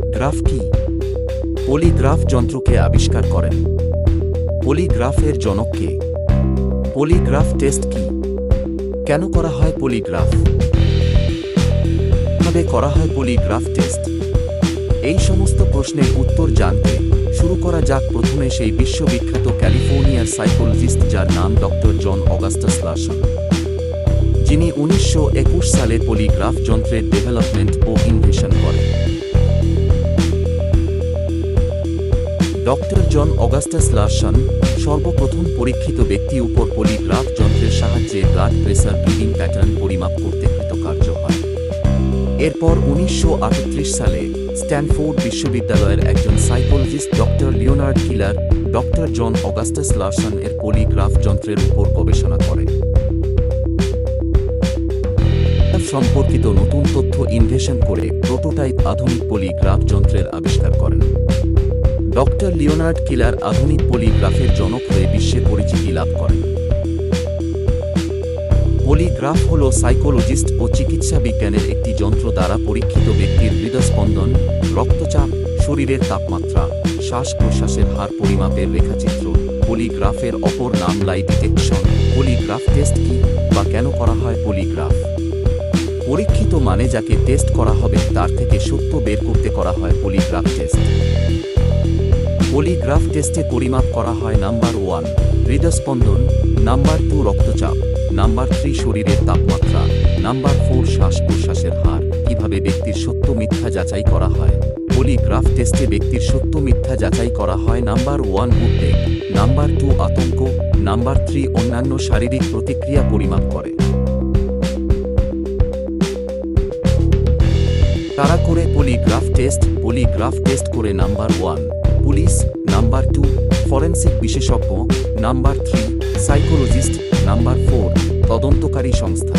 Graph কি? Polygraph যন্ত্রকে আবিষ্কার করেন। পলিগ্রাফের জনক কে? পলিগ্রাফ টেস্ট কি? কেন করা হয় পলিগ্রাফ? কিভাবে করা হয় পলিগ্রাফ টেস্ট? এই সমস্ত প্রশ্নের উত্তর জানতে শুরু করা যাক প্রথমে সেই বিশ্ববিখ্যাত ক্যালিফোর্নিয়ার সাইকোলজিস্ট যার নাম ডক্টর জন অগাস্টাস লারসন, যিনি 1921 সালে পলিগ্রাফ যন্ত্রের ডেভেলপমেন্ট ও ইনভেনশন করেন। ডক্টর জন অগাস্টাস লারসন সর্বপ্রথম পরীক্ষিত ব্যক্তি উপর পলিগ্রাফ যন্ত্রের সাহায্যে ব্লাড প্রেসার ব্লিডিং প্যাটার্ন পরিমাপ করতে কৃতকার্য হয়। এরপর 1938 সালে স্ট্যানফোর্ড বিশ্ববিদ্যালয়ের একজন সাইকোলজিস্ট ডক্টর লিওনার্ড কিলার ডক্টর জন অগাস্টাস লারসন এর পলিগ্রাফ যন্ত্রের উপর গবেষণা করে সম্পর্কিত নতুন তথ্য ইনভেনশন করে প্রোটোটাইপ আধুনিক পলিগ্রাফ যন্ত্রের আবিষ্কার করেন। ডক্টর লিওনার্ড কিলার আধুনিক পলিগ্রাফের জনক হয়ে বিশ্বে পরিচিতি লাভ করেন। পলিগ্রাফ হল সাইকোলজিস্ট ও চিকিৎসা বিজ্ঞানের একটি যন্ত্র দ্বারা পরীক্ষিত ব্যক্তির হৃদস্পন্দন, রক্তচাপ, শরীরের তাপমাত্রা, শ্বাস প্রশ্বাসের হার পরিমাপের রেখাচিত্র। পলিগ্রাফের অপর নাম লাই ডিটেকশন। পলিগ্রাফ টেস্ট কি বা কেন করা হয় পলিগ্রাফ? পরীক্ষিত মানে যাকে টেস্ট করা হবে তার থেকে সত্য বের করতে করা হয় পলিগ্রাফ টেস্ট। পলিগ্রাফ টেস্টে পরিমাপ করা হয় নাম্বার 1 হৃদস্পন্দন, নাম্বার 2 রক্তচাপ, নাম্বার 3 শরীরের তাপমাত্রা, নাম্বার 4 শ্বাস প্রশ্বাসের হার। কিভাবে ব্যক্তির সত্য মিথ্যা যাচাই করা হয়? পলিগ্রাফ টেস্টে ব্যক্তির সত্য মিথ্যা যাচাই করা হয় নাম্বার 1 উদ্বেগ, নাম্বার 2 আতঙ্ক, নাম্বার 3 অন্যান্য শারীরিক প্রতিক্রিয়া পরিমাপ করে। কারা করে পলিগ্রাফ টেস্ট? পলিগ্রাফ টেস্ট করে নাম্বার 1 পুলিশ, নাম্বার 2 ফরেনসিক বিশেষজ্ঞ, নাম্বার 3 সাইকোলজিস্ট, নাম্বার 4 তদন্তকারী সংস্থা।